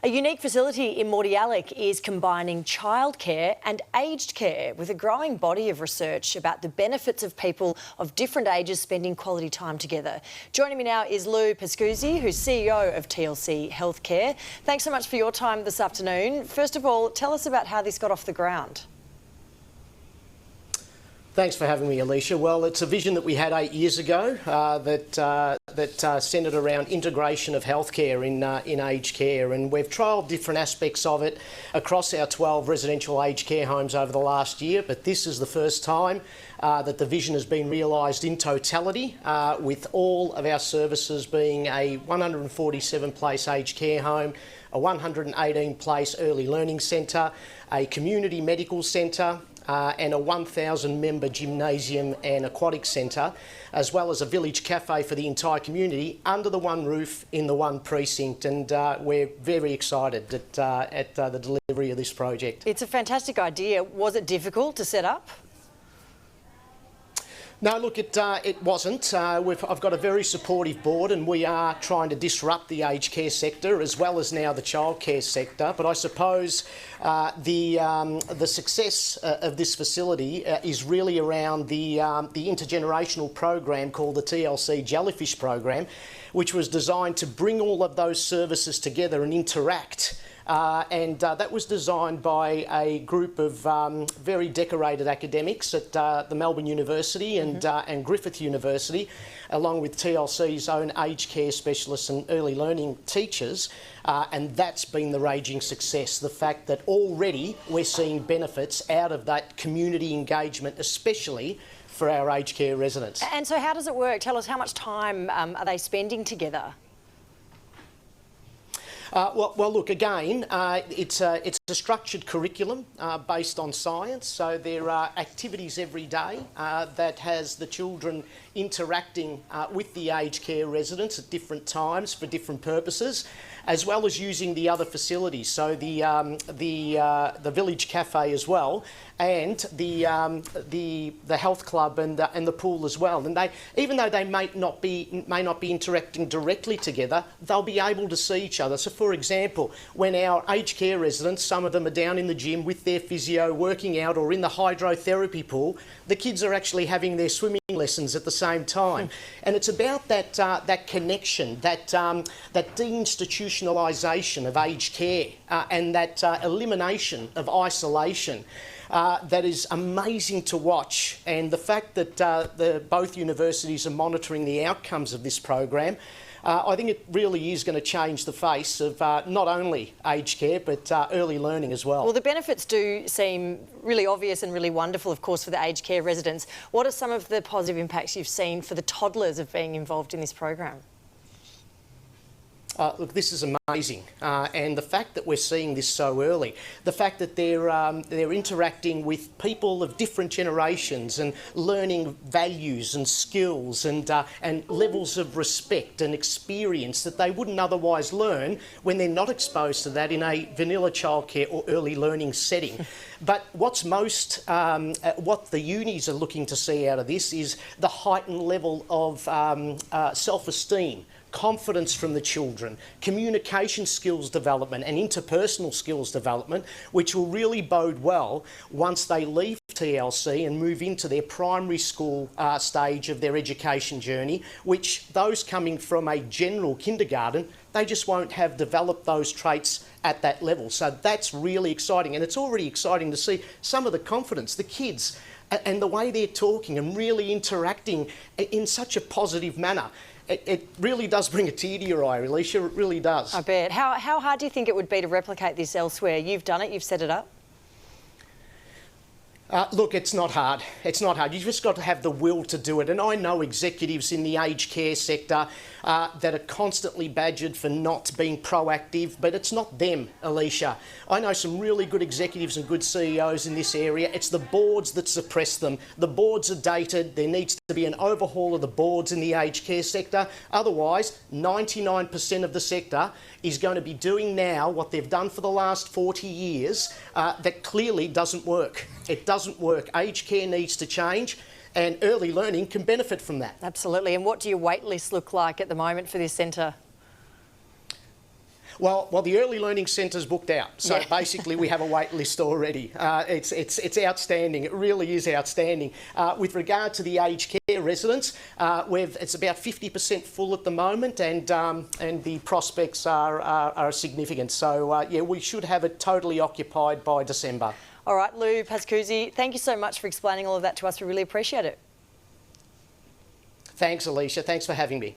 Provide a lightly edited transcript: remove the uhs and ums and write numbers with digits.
A unique facility in Mordiallic is combining childcare and aged care with a growing body of research about the benefits of people of different ages spending quality time together. Joining me now is Pascuzzi, who's CEO of TLC Healthcare. Thanks so much for your time this afternoon. First of all, tell us about how this got off the ground. Thanks for having me, Alicia. Well, it's a vision that we had 8 years ago that centred around integration of healthcare in aged care, and we've trialled different aspects of it across our 12 residential aged care homes over the last year, but this is the first time that the vision has been realised in totality, with all of our services being a 147-place aged care home, a 118-place early learning centre, a community medical centre, and a 1,000-member gymnasium and aquatic centre, as well as a village cafe for the entire community under the one roof in the one precinct. And we're very excited at the delivery of this project. It's a fantastic idea. Was it difficult to set up? No, look, it wasn't. I've got a very supportive board, and we are trying to disrupt the aged care sector as well as now the childcare sector. But I suppose the success of this facility is really around the intergenerational program called the TLC Jellyfish program, which was designed to bring all of those services together and interact. That was designed by a group of very decorated academics at the Melbourne University and Griffith University, along with TLC's own aged care specialists and early learning teachers. And that's been the raging success, the fact that already we're seeing benefits out of that community engagement, especially for our aged care residents. And so how does it work? Tell us, how much time are they spending together? Well, look, again, it's a structured curriculum based on science. So there are activities every day that has the children interacting with the aged care residents at different times for different purposes, as well as using the other facilities. So the village cafe as well, and the health club and the pool as well. And even though they may not be interacting directly together, they'll be able to see each other. So, for example, when our aged care residents, some of them are down in the gym with their physio working out, or in the hydrotherapy pool, the kids are actually having their swimming lessons at the same time. And it's about that connection, that deinstitutionalisation of aged care, and that elimination of isolation. That is amazing to watch, and the fact that both universities are monitoring the outcomes of this program, I think it really is going to change the face of not only aged care but early learning as well. Well, the benefits do seem really obvious and really wonderful, of course, for the aged care residents. What are some of the positive impacts you've seen for the toddlers of being involved in this program? Look, this is amazing, and the fact that we're seeing this so early, the fact that they're interacting with people of different generations and learning values and skills and levels of respect and experience that they wouldn't otherwise learn when they're not exposed to that in a vanilla childcare or early learning setting. But what's what the unis are looking to see out of this is the heightened level of self-esteem, confidence from the children, communication skills development and interpersonal skills development, which will really bode well once they leave TLC and move into their primary school stage of their education journey, which those coming from a general kindergarten, they just won't have developed those traits at that level. So that's really exciting, and it's already exciting to see some of the confidence, the kids, and the way they're talking and really interacting in such a positive manner. It really does bring a tear to your eye, Alicia. It really does. I bet. How hard do you think it would be to replicate this elsewhere? You've done it, you've set it up. Look, it's not hard. It's not hard. You've just got to have the will to do it. And I know executives in the aged care sector that are constantly badgered for not being proactive, but it's not them, Alicia. I know some really good executives and good CEOs in this area. It's the boards that suppress them. The boards are dated. There needs to be an overhaul of the boards in the aged care sector. Otherwise, 99% of the sector is going to be doing now what they've done for the last 40 years that clearly doesn't work. It doesn't work. Aged care needs to change, and early learning can benefit from that. Absolutely. And what do your wait lists look like at the moment for this centre? Well, the Early Learning Centre's booked out, so basically we have a wait list already. It's outstanding. It really is outstanding. With regard to the aged care residents, it's about 50% full at the moment, and the prospects are significant. So yeah, we should have it totally occupied by December. All right, Lou Pascuzzi, thank you so much for explaining all of that to us. We really appreciate it. Thanks, Alicia. Thanks for having me.